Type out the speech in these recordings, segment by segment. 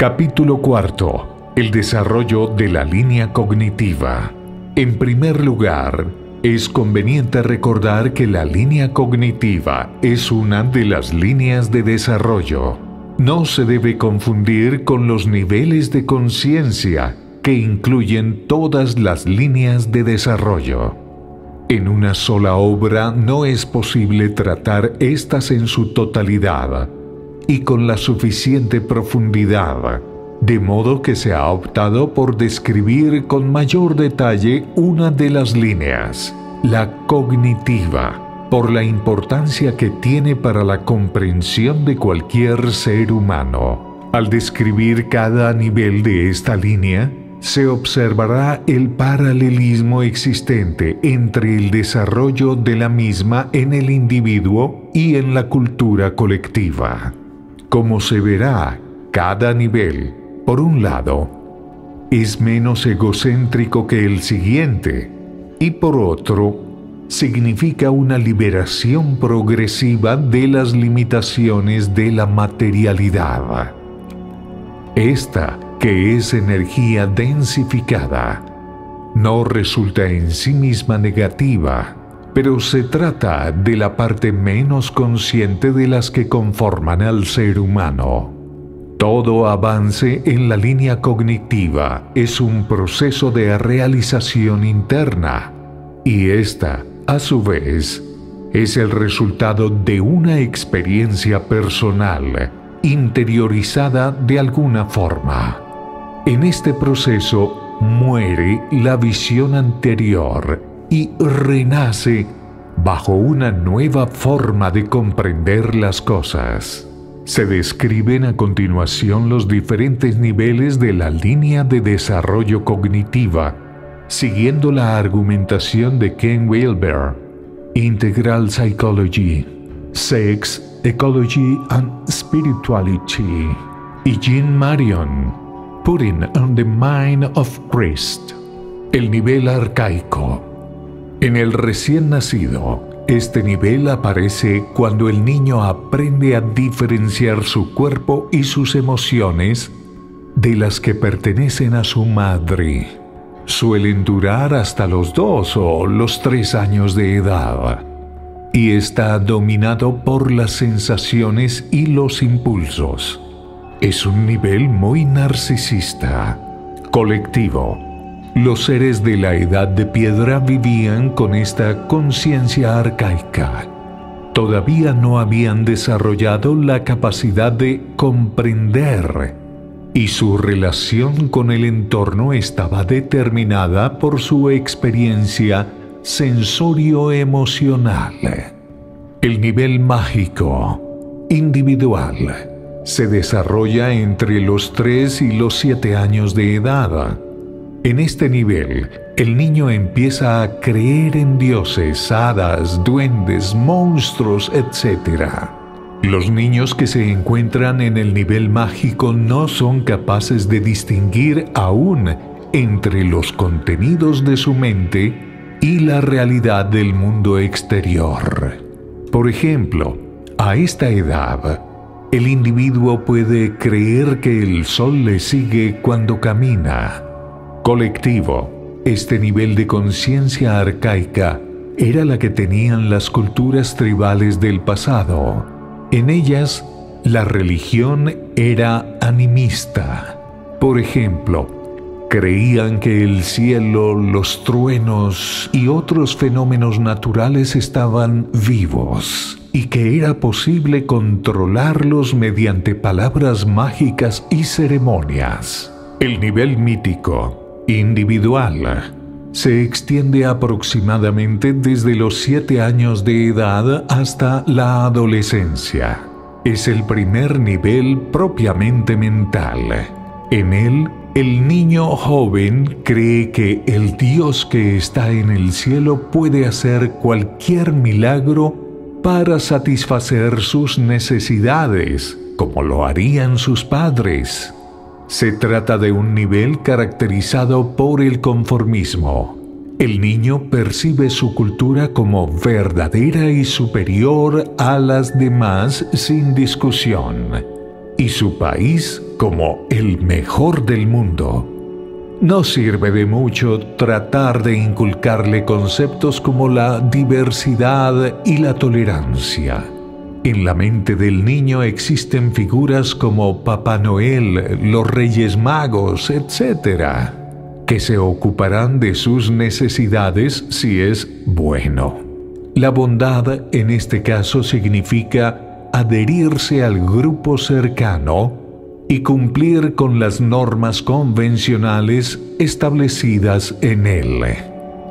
Capítulo cuarto. El desarrollo de la línea cognitiva. En primer lugar, es conveniente recordar que la línea cognitiva es una de las líneas de desarrollo. No se debe confundir con los niveles de conciencia que incluyen todas las líneas de desarrollo. En una sola obra no es posible tratar estas en su totalidad y con la suficiente profundidad, de modo que se ha optado por describir con mayor detalle una de las líneas, la cognitiva, por la importancia que tiene para la comprensión de cualquier ser humano. Al describir cada nivel de esta línea, se observará el paralelismo existente entre el desarrollo de la misma en el individuo y en la cultura colectiva. Como se verá, cada nivel, por un lado, es menos egocéntrico que el siguiente, y por otro, significa una liberación progresiva de las limitaciones de la materialidad. Esta, que es energía densificada, no resulta en sí misma negativa, pero se trata de la parte menos consciente de las que conforman al ser humano. Todo avance en la línea cognitiva es un proceso de realización interna, y esta, a su vez, es el resultado de una experiencia personal, interiorizada de alguna forma. En este proceso muere la visión anterior y renace bajo una nueva forma de comprender las cosas. Se describen a continuación los diferentes niveles de la línea de desarrollo cognitiva, siguiendo la argumentación de Ken Wilber, Integral Psychology, Sex, Ecology and Spirituality, y Jean Marion, Putting on the Mind of Christ. El nivel arcaico. En el recién nacido, este nivel aparece cuando el niño aprende a diferenciar su cuerpo y sus emociones de las que pertenecen a su madre. Suelen durar hasta los 2 o los 3 años de edad y está dominado por las sensaciones y los impulsos. Es un nivel muy narcisista. Colectivo. Los seres de la Edad de Piedra vivían con esta conciencia arcaica. Todavía no habían desarrollado la capacidad de comprender, y su relación con el entorno estaba determinada por su experiencia sensorio-emocional. El nivel mágico, individual, se desarrolla entre los 3 y los 7 años de edad. En este nivel, el niño empieza a creer en dioses, hadas, duendes, monstruos, etc. Los niños que se encuentran en el nivel mágico no son capaces de distinguir aún entre los contenidos de su mente y la realidad del mundo exterior. Por ejemplo, a esta edad, el individuo puede creer que el sol le sigue cuando camina. Colectivo. Este nivel de conciencia arcaica era la que tenían las culturas tribales del pasado. En ellas, la religión era animista. Por ejemplo, creían que el cielo, los truenos y otros fenómenos naturales estaban vivos y que era posible controlarlos mediante palabras mágicas y ceremonias. El nivel mítico, individual, se extiende aproximadamente desde los 7 años de edad hasta la adolescencia. Es el primer nivel propiamente mental. En él, el niño joven cree que el Dios que está en el cielo puede hacer cualquier milagro para satisfacer sus necesidades, como lo harían sus padres. Se trata de un nivel caracterizado por el conformismo. El niño percibe su cultura como verdadera y superior a las demás sin discusión, y su país como el mejor del mundo. No sirve de mucho tratar de inculcarle conceptos como la diversidad y la tolerancia. En la mente del niño existen figuras como Papá Noel, los Reyes Magos, etc., que se ocuparán de sus necesidades si es bueno. La bondad en este caso significa adherirse al grupo cercano y cumplir con las normas convencionales establecidas en él.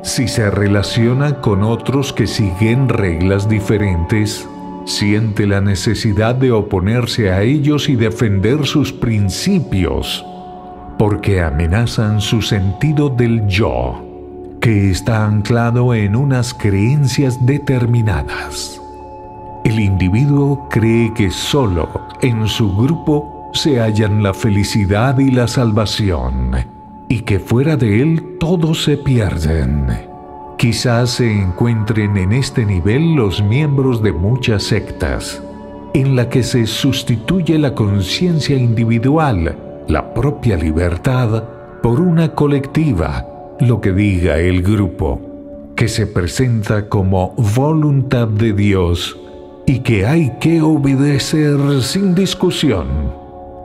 Si se relaciona con otros que siguen reglas diferentes, siente la necesidad de oponerse a ellos y defender sus principios, porque amenazan su sentido del yo, que está anclado en unas creencias determinadas. El individuo cree que solo en su grupo se hallan la felicidad y la salvación, y que fuera de él todos se pierden. Quizás se encuentren en este nivel los miembros de muchas sectas, en la que se sustituye la conciencia individual, la propia libertad, por una colectiva, lo que diga el grupo, que se presenta como voluntad de Dios y que hay que obedecer sin discusión.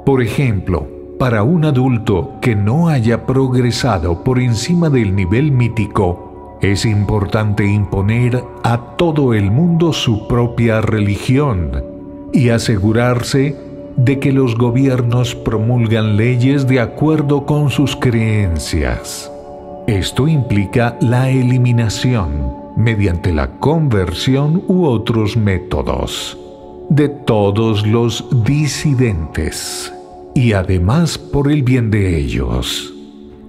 Por ejemplo, para un adulto que no haya progresado por encima del nivel mítico, es importante imponer a todo el mundo su propia religión y asegurarse de que los gobiernos promulgan leyes de acuerdo con sus creencias. Esto implica la eliminación, mediante la conversión u otros métodos, de todos los disidentes, y además por el bien de ellos.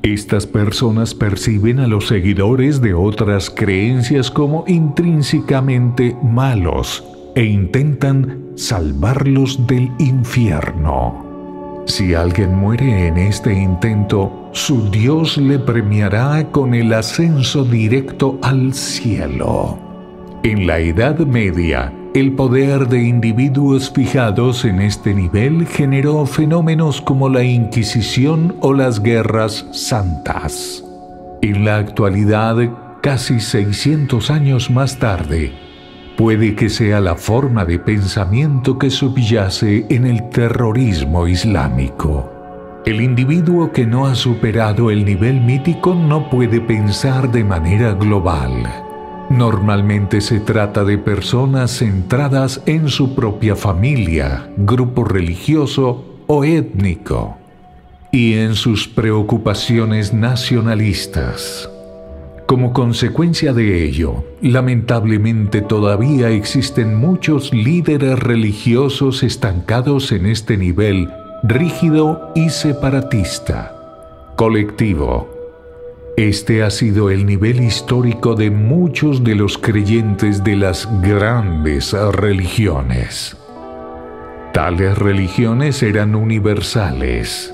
Estas personas perciben a los seguidores de otras creencias como intrínsecamente malos e intentan salvarlos del infierno. Si alguien muere en este intento, su Dios le premiará con el ascenso directo al cielo. En la Edad Media, el poder de individuos fijados en este nivel generó fenómenos como la Inquisición o las guerras santas. En la actualidad, casi 600 años más tarde, puede que sea la forma de pensamiento que subyace en el terrorismo islámico. El individuo que no ha superado el nivel mítico no puede pensar de manera global. Normalmente se trata de personas centradas en su propia familia, grupo religioso o étnico, y en sus preocupaciones nacionalistas. Como consecuencia de ello, lamentablemente todavía existen muchos líderes religiosos estancados en este nivel rígido y separatista, colectivo. Este ha sido el nivel histórico de muchos de los creyentes de las grandes religiones. Tales religiones eran universales,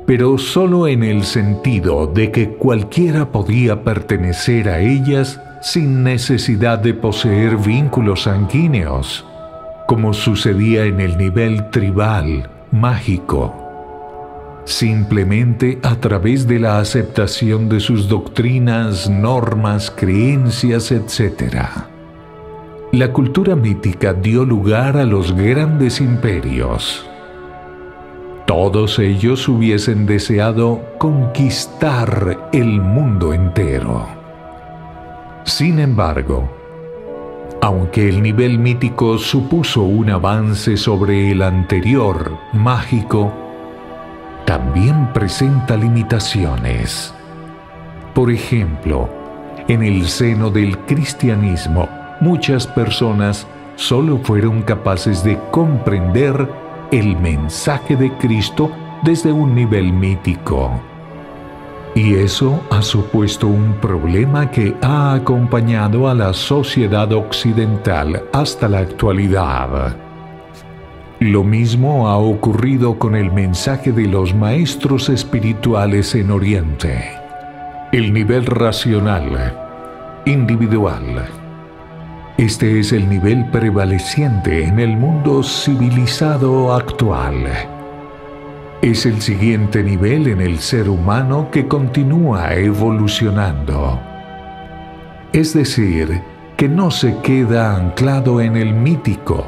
pero solo en el sentido de que cualquiera podía pertenecer a ellas sin necesidad de poseer vínculos sanguíneos, como sucedía en el nivel tribal, mágico, simplemente a través de la aceptación de sus doctrinas, normas, creencias, etc. La cultura mítica dio lugar a los grandes imperios. Todos ellos hubiesen deseado conquistar el mundo entero. Sin embargo, aunque el nivel mítico supuso un avance sobre el anterior, mágico, también presenta limitaciones. Por ejemplo, en el seno del cristianismo, muchas personas solo fueron capaces de comprender el mensaje de Cristo desde un nivel mítico. Y eso ha supuesto un problema que ha acompañado a la sociedad occidental hasta la actualidad. Lo mismo ha ocurrido con el mensaje de los maestros espirituales en Oriente. El nivel racional, individual, Este es el nivel prevaleciente en el mundo civilizado actual. Es el siguiente nivel en el ser humano que continúa evolucionando. Es decir, que no se queda anclado en el mítico.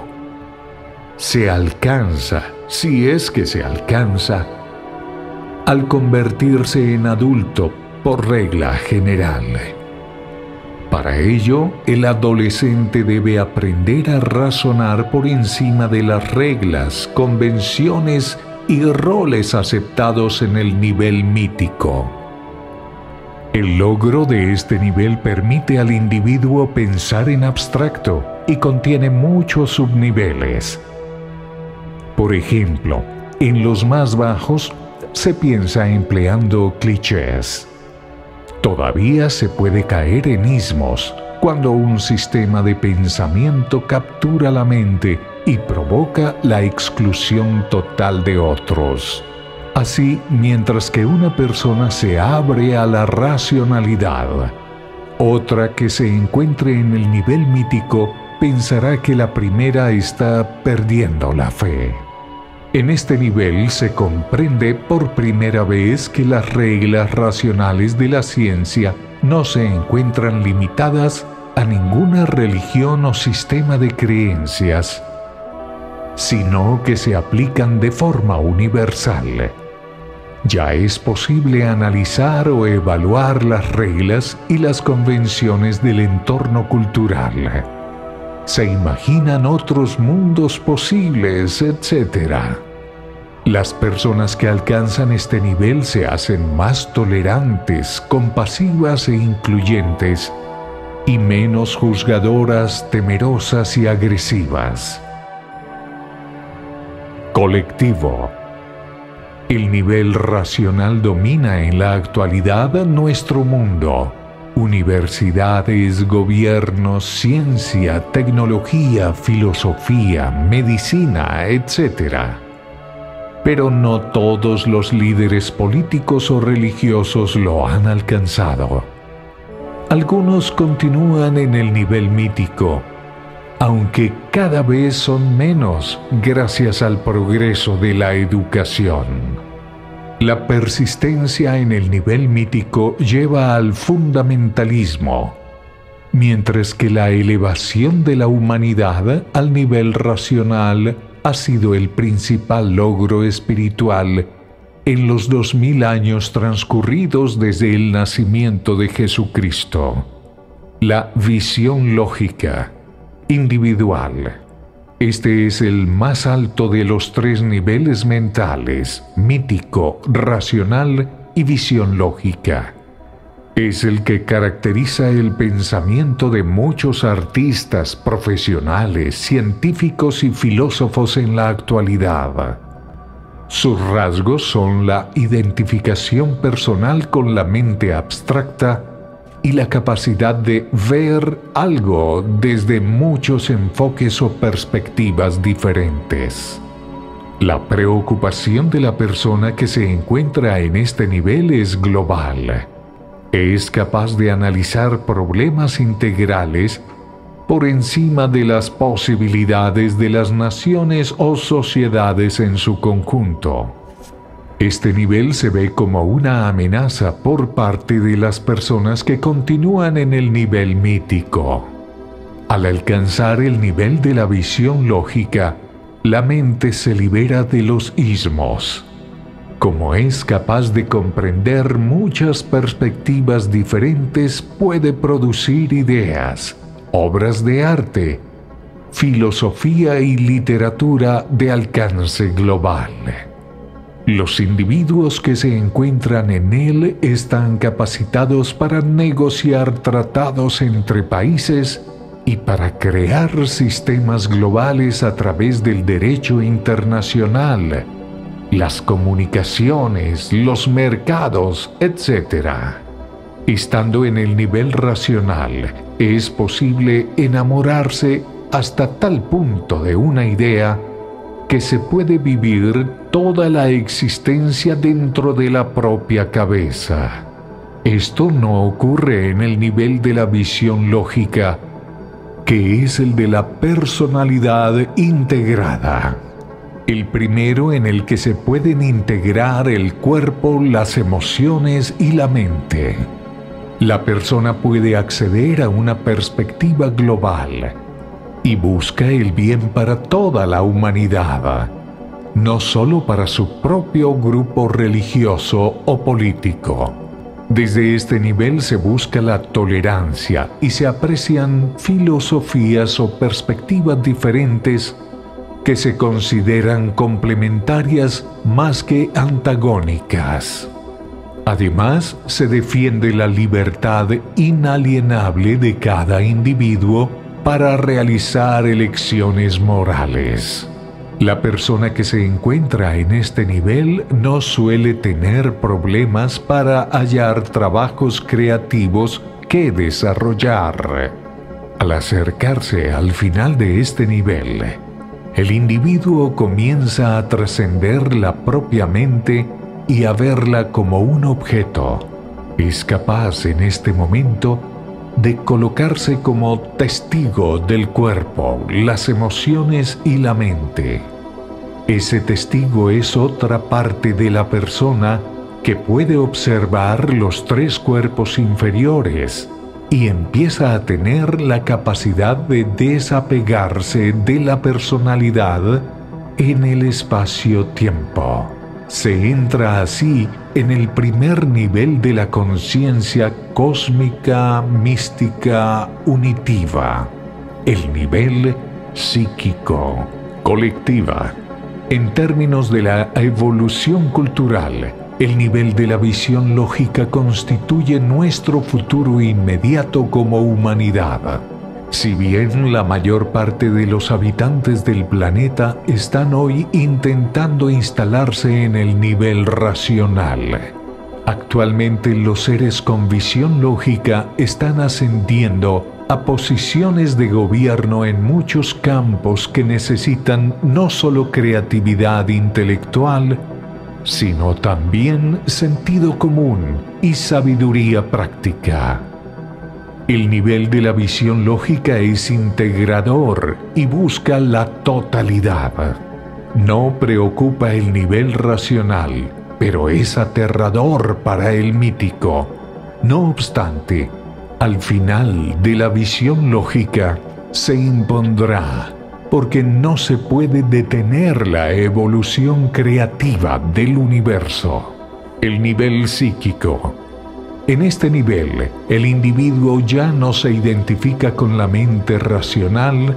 Se alcanza, si es que se alcanza, al convertirse en adulto por regla general. Para ello, el adolescente debe aprender a razonar por encima de las reglas, convenciones y roles aceptados en el nivel mítico. El logro de este nivel permite al individuo pensar en abstracto y contiene muchos subniveles. Por ejemplo, en los más bajos se piensa empleando clichés. Todavía se puede caer en ismos cuando un sistema de pensamiento captura la mente y provoca la exclusión total de otros. Así, mientras que una persona se abre a la racionalidad, otra que se encuentre en el nivel mítico pensará que la primera está perdiendo la fe. En este nivel se comprende por primera vez que las reglas racionales de la ciencia no se encuentran limitadas a ninguna religión o sistema de creencias, sino que se aplican de forma universal. Ya es posible analizar o evaluar las reglas y las convenciones del entorno cultural. Se imaginan otros mundos posibles, etc. Las personas que alcanzan este nivel se hacen más tolerantes, compasivas e incluyentes, y menos juzgadoras, temerosas y agresivas. Colectivo. El nivel racional domina en la actualidad nuestro mundo. Universidades, gobiernos, ciencia, tecnología, filosofía, medicina, etc. Pero no todos los líderes políticos o religiosos lo han alcanzado. Algunos continúan en el nivel mítico, aunque cada vez son menos gracias al progreso de la educación. La persistencia en el nivel mítico lleva al fundamentalismo, mientras que la elevación de la humanidad al nivel racional ha sido el principal logro espiritual en los 2000 años transcurridos desde el nacimiento de Jesucristo. La visión lógica, individual. Este es el más alto de los tres niveles mentales: mítico, racional y visión lógica. Es el que caracteriza el pensamiento de muchos artistas, profesionales, científicos y filósofos en la actualidad. Sus rasgos son la identificación personal con la mente abstracta y la capacidad de ver algo desde muchos enfoques o perspectivas diferentes. La preocupación de la persona que se encuentra en este nivel es global. Es capaz de analizar problemas integrales por encima de las posibilidades de las naciones o sociedades en su conjunto. Este nivel se ve como una amenaza por parte de las personas que continúan en el nivel mítico. Al alcanzar el nivel de la visión lógica, la mente se libera de los ismos. Como es capaz de comprender muchas perspectivas diferentes, puede producir ideas, obras de arte, filosofía y literatura de alcance global. Los individuos que se encuentran en él están capacitados para negociar tratados entre países y para crear sistemas globales a través del derecho internacional, las comunicaciones, los mercados, etc. Estando en el nivel racional, es posible enamorarse hasta tal punto de una idea que se puede vivir toda la existencia dentro de la propia cabeza. Esto no ocurre en el nivel de la visión lógica, que es el de la personalidad integrada. El primero en el que se pueden integrar el cuerpo, las emociones y la mente. La persona puede acceder a una perspectiva global y busca el bien para toda la humanidad, no solo para su propio grupo religioso o político. Desde este nivel se busca la tolerancia y se aprecian filosofías o perspectivas diferentes que se consideran complementarias más que antagónicas. Además, se defiende la libertad inalienable de cada individuo para realizar elecciones morales. La persona que se encuentra en este nivel no suele tener problemas para hallar trabajos creativos que desarrollar. Al acercarse al final de este nivel, el individuo comienza a trascender la propia mente y a verla como un objeto. Es capaz en este momento de colocarse como testigo del cuerpo, las emociones y la mente. Ese testigo es otra parte de la persona que puede observar los tres cuerpos inferiores y empieza a tener la capacidad de desapegarse de la personalidad en el espacio-tiempo. Se entra así en el primer nivel de la conciencia cósmica, mística, unitiva, el nivel psíquico, colectiva. En términos de la evolución cultural, el nivel de la visión lógica constituye nuestro futuro inmediato como humanidad. Si bien la mayor parte de los habitantes del planeta están hoy intentando instalarse en el nivel racional, actualmente los seres con visión lógica están ascendiendo a posiciones de gobierno en muchos campos que necesitan no solo creatividad intelectual, sino también sentido común y sabiduría práctica. El nivel de la visión lógica es integrador y busca la totalidad. No preocupa el nivel racional, pero es aterrador para el mítico. No obstante, al final de la visión lógica se impondrá, porque no se puede detener la evolución creativa del universo. El nivel psíquico. En este nivel, el individuo ya no se identifica con la mente racional,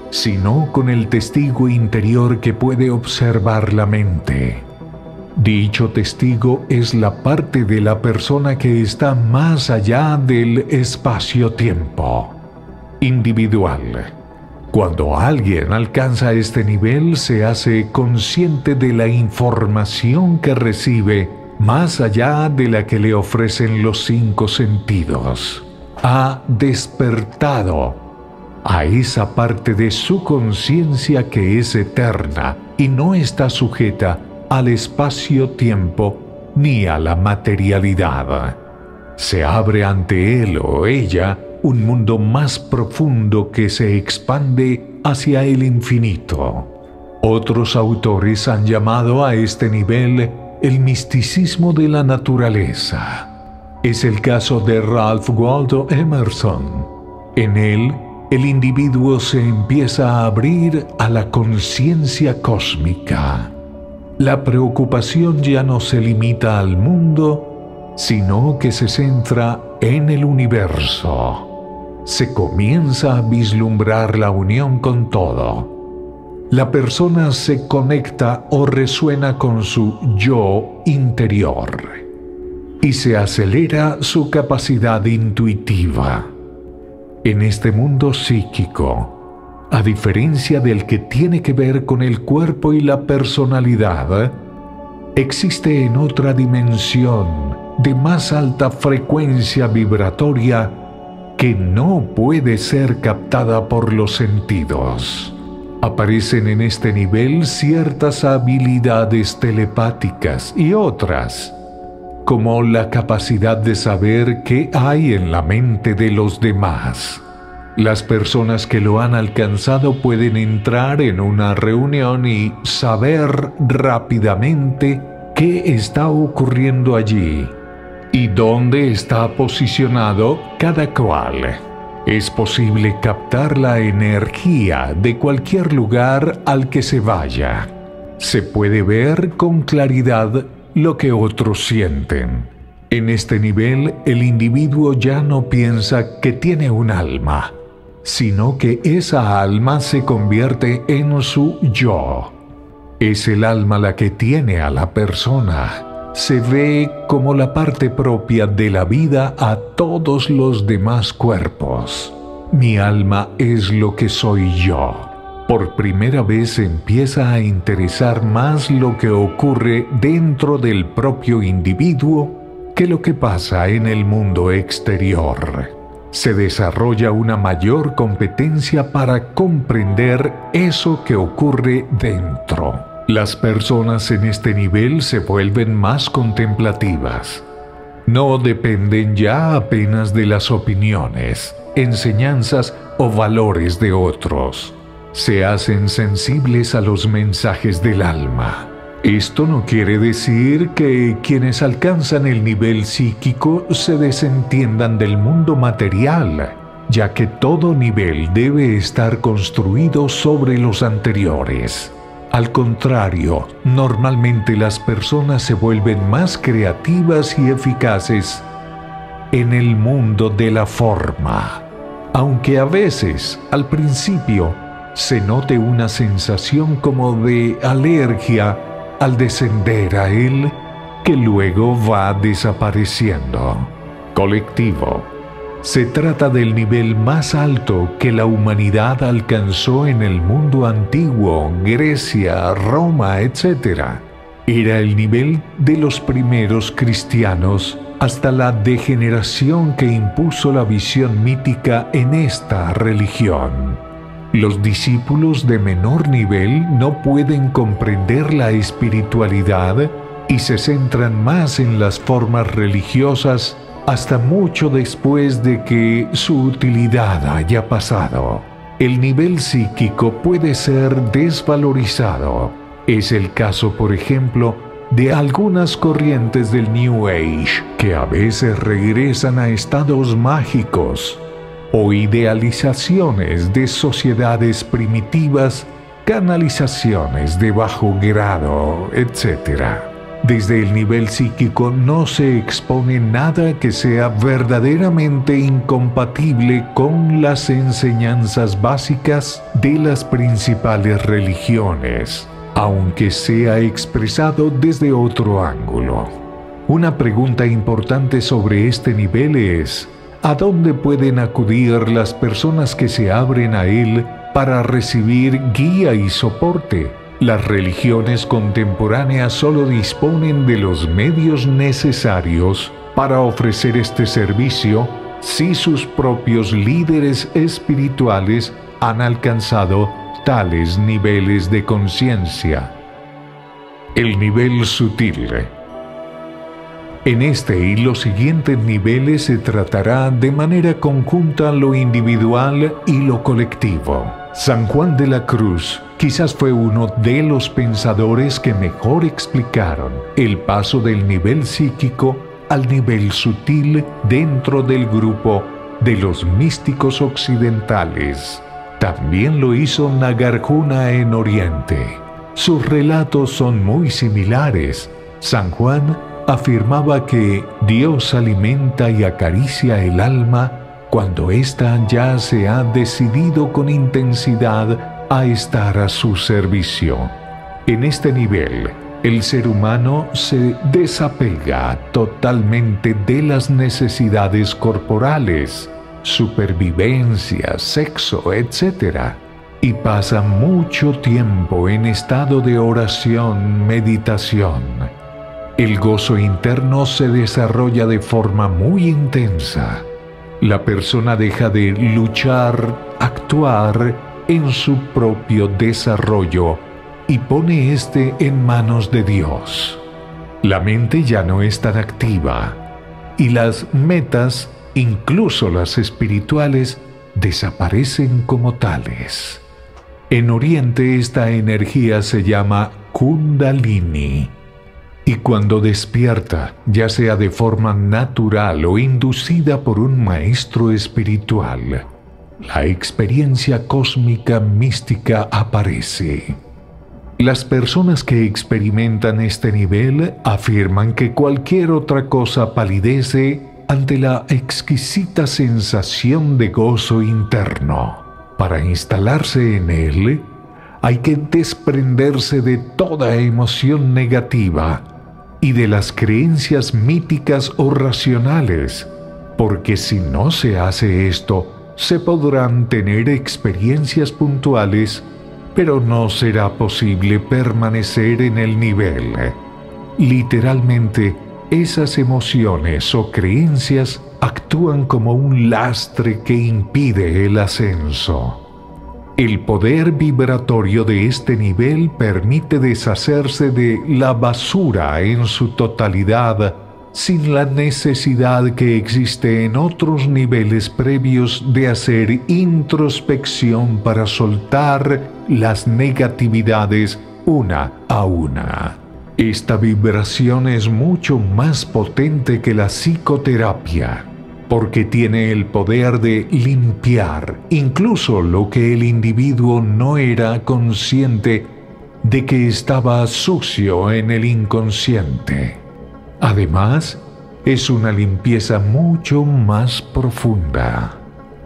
sino con el testigo interior que puede observar la mente. Dicho testigo es la parte de la persona que está más allá del espacio-tiempo individual. Cuando alguien alcanza este nivel, se hace consciente de la información que recibe más allá de la que le ofrecen los 5 sentidos. Ha despertado a esa parte de su conciencia que es eterna y no está sujeta al espacio-tiempo ni a la materialidad. Se abre ante él o ella un mundo más profundo que se expande hacia el infinito. Otros autores han llamado a este nivel el misticismo de la naturaleza. Es el caso de Ralph Waldo Emerson. En él, el individuo se empieza a abrir a la conciencia cósmica. La preocupación ya no se limita al mundo, sino que se centra en el universo. Se comienza a vislumbrar la unión con todo. La persona se conecta o resuena con su yo interior y se acelera su capacidad intuitiva. En este mundo psíquico, a diferencia del que tiene que ver con el cuerpo y la personalidad, existe en otra dimensión de más alta frecuencia vibratoria que no puede ser captada por los sentidos. Aparecen en este nivel ciertas habilidades telepáticas y otras, como la capacidad de saber qué hay en la mente de los demás, Las personas que lo han alcanzado pueden entrar en una reunión y saber rápidamente qué está ocurriendo allí y dónde está posicionado cada cual. Es posible captar la energía de cualquier lugar al que se vaya. Se puede ver con claridad lo que otros sienten. En este nivel, el individuo ya no piensa que tiene un alma, sino que esa alma se convierte en su yo. Es el alma la que tiene a la persona. Se ve como la parte propia de la vida a todos los demás cuerpos. Mi alma es lo que soy yo. Por primera vez empieza a interesar más lo que ocurre dentro del propio individuo que lo que pasa en el mundo exterior. Se desarrolla una mayor competencia para comprender eso que ocurre dentro. Las personas en este nivel se vuelven más contemplativas. No dependen ya apenas de las opiniones, enseñanzas o valores de otros. Se hacen sensibles a los mensajes del alma. Esto no quiere decir que quienes alcanzan el nivel psíquico se desentiendan del mundo material, ya que todo nivel debe estar construido sobre los anteriores. Al contrario, normalmente las personas se vuelven más creativas y eficaces en el mundo de la forma, aunque a veces, al principio, se note una sensación como de alergia al descender a él, que luego va desapareciendo. Colectivo. Se trata del nivel más alto que la humanidad alcanzó en el mundo antiguo, Grecia, Roma, etc. Era el nivel de los primeros cristianos hasta la degeneración que impuso la visión mítica en esta religión. Los discípulos de menor nivel no pueden comprender la espiritualidad y se centran más en las formas religiosas hasta mucho después de que su utilidad haya pasado. El nivel psíquico puede ser desvalorizado. Es el caso, por ejemplo, de algunas corrientes del New Age, que a veces regresan a estados mágicos, o idealizaciones de sociedades primitivas, canalizaciones de bajo grado, etc. Desde el nivel psíquico no se expone nada que sea verdaderamente incompatible con las enseñanzas básicas de las principales religiones, aunque sea expresado desde otro ángulo. Una pregunta importante sobre este nivel es: ¿a dónde pueden acudir las personas que se abren a él para recibir guía y soporte? Las religiones contemporáneas solo disponen de los medios necesarios para ofrecer este servicio si sus propios líderes espirituales han alcanzado tales niveles de conciencia. El nivel sutil. En este y los siguientes niveles se tratará de manera conjunta lo individual y lo colectivo. San Juan de la Cruz quizás fue uno de los pensadores que mejor explicaron el paso del nivel psíquico al nivel sutil dentro del grupo de los místicos occidentales. También lo hizo Nagarjuna en Oriente. Sus relatos son muy similares. San Juan afirmaba que Dios alimenta y acaricia el alma cuando ésta ya se ha decidido con intensidad a estar a su servicio. En este nivel, el ser humano se desapega totalmente de las necesidades corporales, supervivencia, sexo, etc., y pasa mucho tiempo en estado de oración, meditación. El gozo interno se desarrolla de forma muy intensa. La persona deja de luchar, actuar en su propio desarrollo y pone este en manos de Dios. La mente ya no es tan activa y las metas, incluso las espirituales, desaparecen como tales. En Oriente esta energía se llama Kundalini, y cuando despierta, ya sea de forma natural o inducida por un maestro espiritual, la experiencia cósmica mística aparece. Las personas que experimentan este nivel afirman que cualquier otra cosa palidece ante la exquisita sensación de gozo interno. Para instalarse en él, hay que desprenderse de toda emoción negativa y de las creencias míticas o racionales, porque si no se hace esto, se podrán tener experiencias puntuales, pero no será posible permanecer en el nivel. Literalmente, esas emociones o creencias actúan como un lastre que impide el ascenso. El poder vibratorio de este nivel permite deshacerse de la basura en su totalidad, sin la necesidad que existe en otros niveles previos de hacer introspección para soltar las negatividades una a una. Esta vibración es mucho más potente que la psicoterapia, porque tiene el poder de limpiar incluso lo que el individuo no era consciente de que estaba sucio en el inconsciente. Además, es una limpieza mucho más profunda.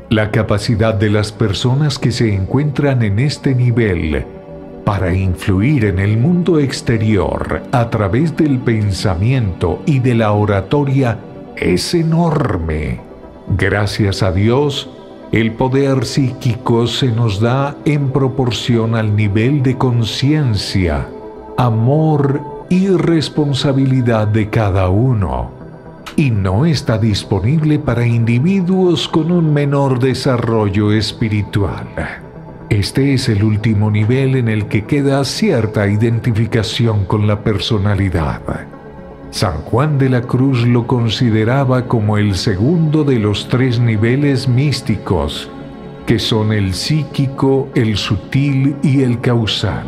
La capacidad de las personas que se encuentran en este nivel para influir en el mundo exterior a través del pensamiento y de la oratoria es enorme. Gracias a Dios, el poder psíquico se nos da en proporción al nivel de conciencia, amor y responsabilidad de cada uno, y no está disponible para individuos con un menor desarrollo espiritual. Este es el último nivel en el que queda cierta identificación con la personalidad. San Juan de la Cruz lo consideraba como el segundo de los 3 niveles místicos, que son el psíquico, el sutil y el causal.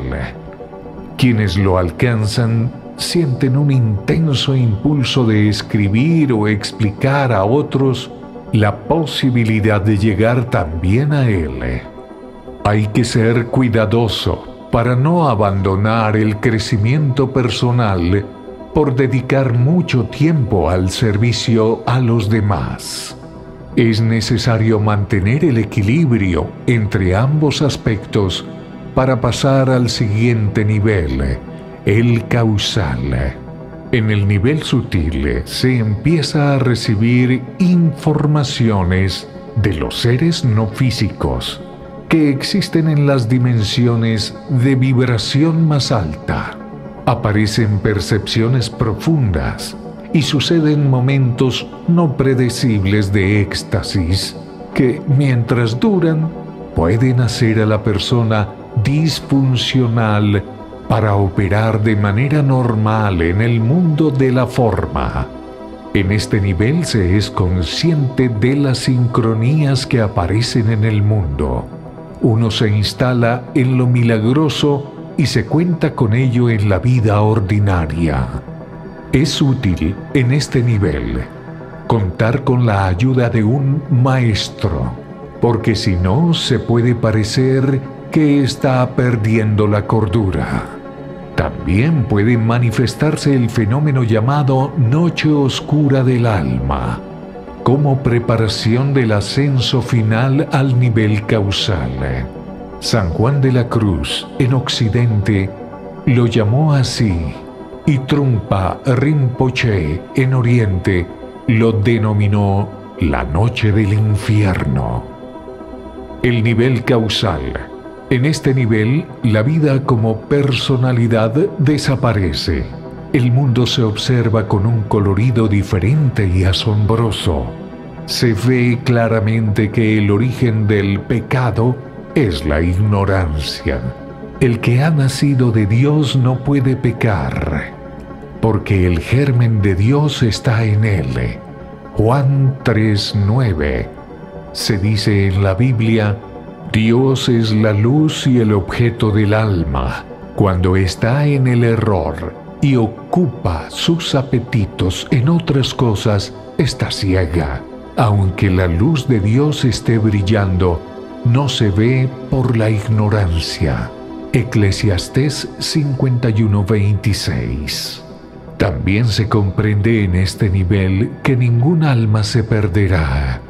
Quienes lo alcanzan sienten un intenso impulso de escribir o explicar a otros la posibilidad de llegar también a él. Hay que ser cuidadoso para no abandonar el crecimiento personal por dedicar mucho tiempo al servicio a los demás. Es necesario mantener el equilibrio entre ambos aspectos para pasar al siguiente nivel, el causal. En el nivel sutil se empieza a recibir informaciones de los seres no físicos que existen en las dimensiones de vibración más alta. Aparecen percepciones profundas y suceden momentos no predecibles de éxtasis que, mientras duran, pueden hacer a la persona disfuncional para operar de manera normal en el mundo de la forma. En este nivel se es consciente de las sincronías que aparecen en el mundo. Uno se instala en lo milagroso y se cuenta con ello en la vida ordinaria. Es útil en este nivel contar con la ayuda de un maestro, porque si no se puede parecer que está perdiendo la cordura. También puede manifestarse el fenómeno llamado noche oscura del alma, como preparación del ascenso final al nivel causal. San Juan de la Cruz, en Occidente, lo llamó así, y Trungpa Rinpoche, en Oriente, lo denominó la noche del infierno. El nivel causal. En este nivel, la vida como personalidad desaparece. El mundo se observa con un colorido diferente y asombroso. Se ve claramente que el origen del pecado es la ignorancia. El que ha nacido de Dios no puede pecar, porque el germen de Dios está en él. Juan 3:9. Se dice en la Biblia: Dios es la luz y el objeto del alma. Cuando está en el error y ocupa sus apetitos en otras cosas, está ciega. Aunque la luz de Dios esté brillando, no se ve por la ignorancia. Eclesiastés 51:26. También se comprende en este nivel que ningún alma se perderá,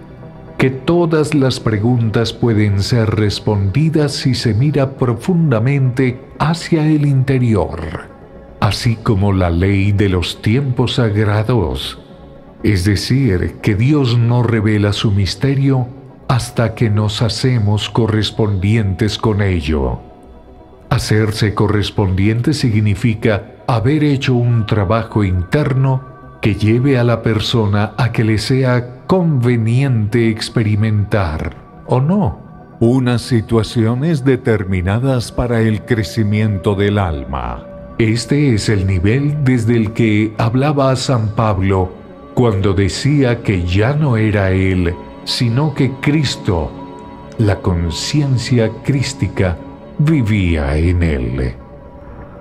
que todas las preguntas pueden ser respondidas si se mira profundamente hacia el interior, así como la ley de los tiempos sagrados, es decir, que Dios no revela su misterio hasta que nos hacemos correspondientes con ello. Hacerse correspondiente significa haber hecho un trabajo interno que lleve a la persona a que le sea conveniente experimentar, o no, unas situaciones determinadas para el crecimiento del alma. Este es el nivel desde el que hablaba San Pablo cuando decía que ya no era él, sino que Cristo, la conciencia crística, vivía en él.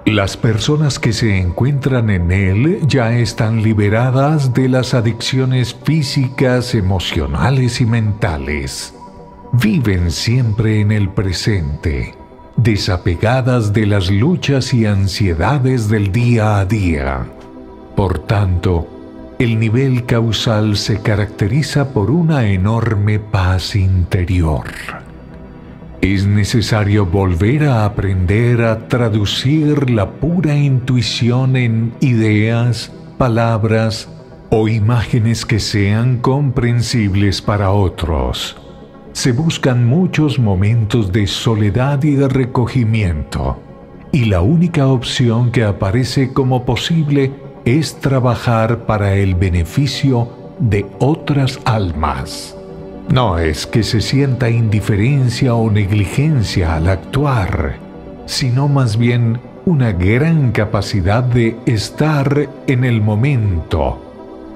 Las personas que se encuentran en él ya están liberadas de las adicciones físicas, emocionales y mentales. Viven siempre en el presente, desapegadas de las luchas y ansiedades del día a día. Por tanto, el nivel causal se caracteriza por una enorme paz interior. Es necesario volver a aprender a traducir la pura intuición en ideas, palabras o imágenes que sean comprensibles para otros. Se buscan muchos momentos de soledad y de recogimiento, y la única opción que aparece como posible es trabajar para el beneficio de otras almas. No es que se sienta indiferencia o negligencia al actuar, sino más bien una gran capacidad de estar en el momento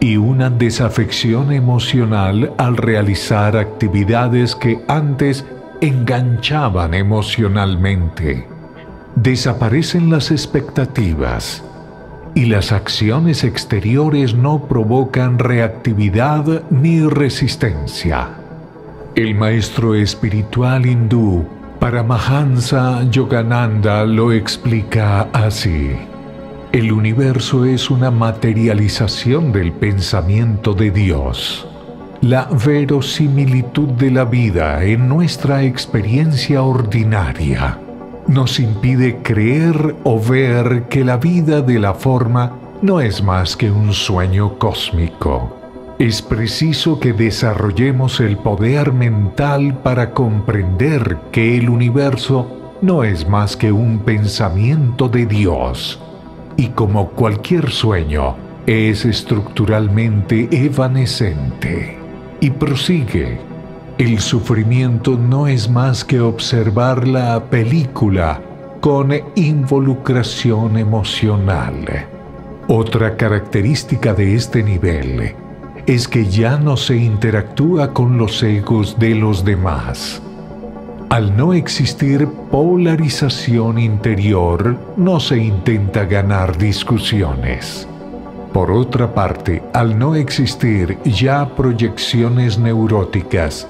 y una desafección emocional al realizar actividades que antes enganchaban emocionalmente. Desaparecen las expectativas y las acciones exteriores no provocan reactividad ni resistencia. El maestro espiritual hindú Paramahansa Yogananda lo explica así: el universo es una materialización del pensamiento de Dios. La verosimilitud de la vida en nuestra experiencia ordinaria nos impide creer o ver que la vida de la forma no es más que un sueño cósmico. Es preciso que desarrollemos el poder mental para comprender que el universo no es más que un pensamiento de Dios, y como cualquier sueño, es estructuralmente evanescente. Y prosigue: el sufrimiento no es más que observar la película con involucración emocional. Otra característica de este nivel es que ya no se interactúa con los egos de los demás. Al no existir polarización interior, no se intenta ganar discusiones. Por otra parte, al no existir ya proyecciones neuróticas,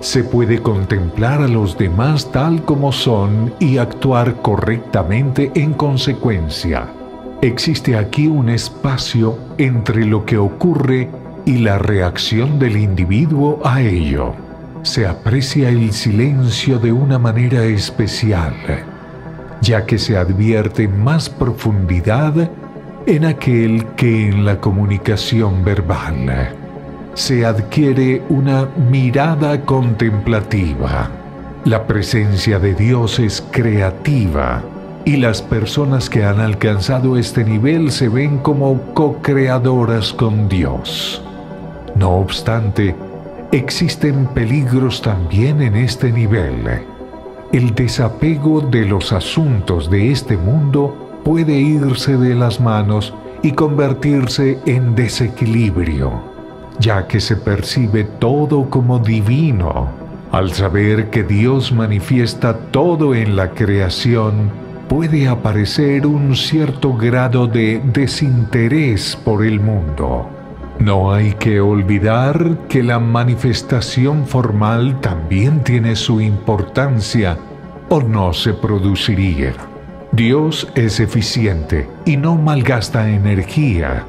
se puede contemplar a los demás tal como son y actuar correctamente en consecuencia. Existe aquí un espacio entre lo que ocurre y la reacción del individuo a ello. Se aprecia el silencio de una manera especial, ya que se advierte más profundidad en aquel que en la comunicación verbal. Se adquiere una mirada contemplativa. La presencia de Dios es creativa, y las personas que han alcanzado este nivel se ven como co-creadoras con Dios. No obstante, existen peligros también en este nivel. El desapego de los asuntos de este mundo puede irse de las manos y convertirse en desequilibrio, ya que se percibe todo como divino. Al saber que Dios manifiesta todo en la creación, puede aparecer un cierto grado de desinterés por el mundo. No hay que olvidar que la manifestación formal también tiene su importancia, o no se produciría. Dios es eficiente y no malgasta energía.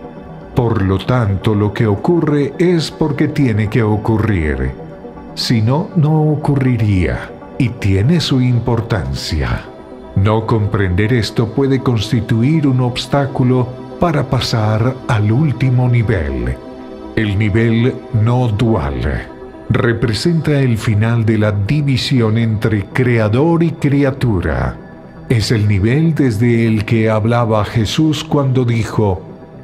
Por lo tanto, lo que ocurre es porque tiene que ocurrir. Si no, no ocurriría, y tiene su importancia. No comprender esto puede constituir un obstáculo para pasar al último nivel. El nivel no dual representa el final de la división entre creador y criatura. Es el nivel desde el que hablaba Jesús cuando dijo: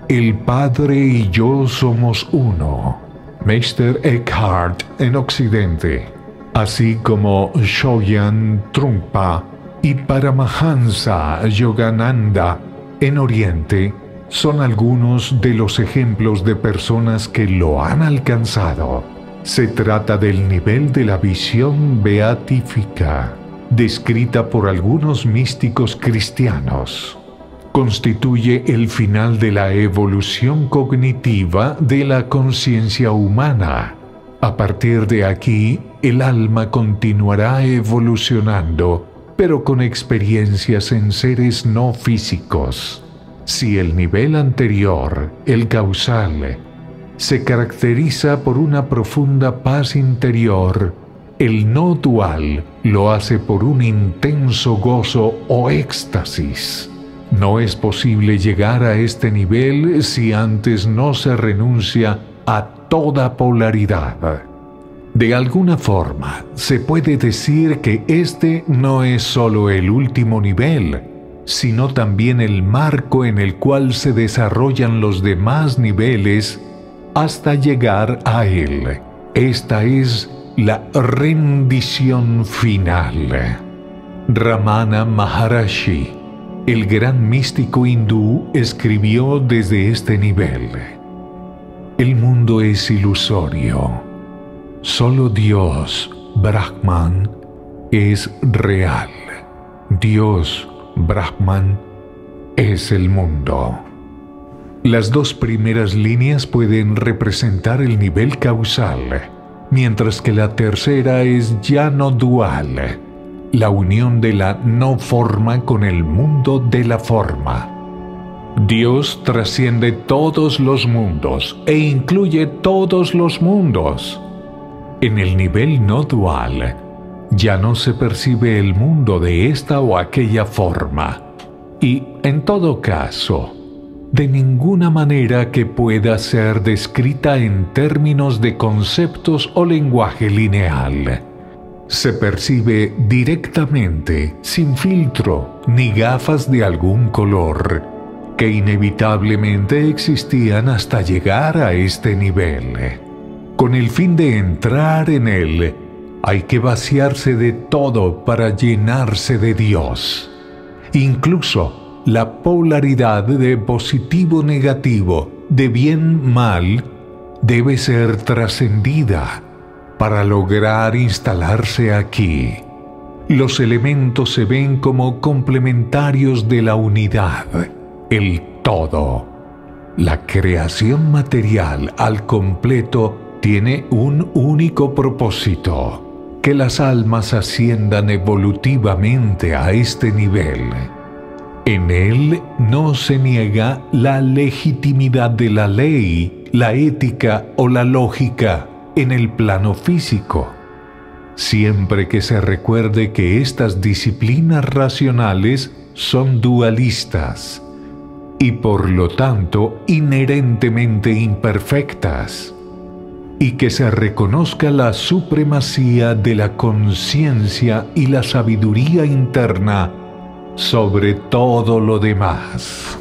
"El Padre y yo somos uno". Meister Eckhart en Occidente, así como Shoyan Trungpa y Paramahansa Yogananda en Oriente, son algunos de los ejemplos de personas que lo han alcanzado. Se trata del nivel de la visión beatífica, descrita por algunos místicos cristianos. Constituye el final de la evolución cognitiva de la conciencia humana. A partir de aquí, el alma continuará evolucionando, pero con experiencias en seres no físicos. Si el nivel anterior, el causal, se caracteriza por una profunda paz interior, el no dual lo hace por un intenso gozo o éxtasis. No es posible llegar a este nivel si antes no se renuncia a toda polaridad. De alguna forma, se puede decir que este no es solo el último nivel, sino también el marco en el cual se desarrollan los demás niveles hasta llegar a él. Esta es la rendición final. Ramana Maharishi, el gran místico hindú, escribió desde este nivel: "El mundo es ilusorio. Solo Dios, Brahman, es real. Dios, Brahman, es el mundo". Las dos primeras líneas pueden representar el nivel causal, mientras que la tercera es ya no dual, la unión de la no forma con el mundo de la forma. Dios trasciende todos los mundos e incluye todos los mundos. En el nivel no dual, ya no se percibe el mundo de esta o aquella forma, y, en todo caso, de ninguna manera que pueda ser descrita en términos de conceptos o lenguaje lineal. Se percibe directamente, sin filtro ni gafas de algún color, que inevitablemente existían hasta llegar a este nivel. Con el fin de entrar en él, hay que vaciarse de todo para llenarse de Dios. Incluso la polaridad de positivo-negativo, de bien-mal, debe ser trascendida para lograr instalarse aquí. Los elementos se ven como complementarios de la unidad, el todo. La creación material al completo tiene un único propósito: que las almas asciendan evolutivamente a este nivel. En él no se niega la legitimidad de la ley, la ética o la lógica en el plano físico, siempre que se recuerde que estas disciplinas racionales son dualistas y por lo tanto inherentemente imperfectas, y que se reconozca la supremacía de la conciencia y la sabiduría interna sobre todo lo demás.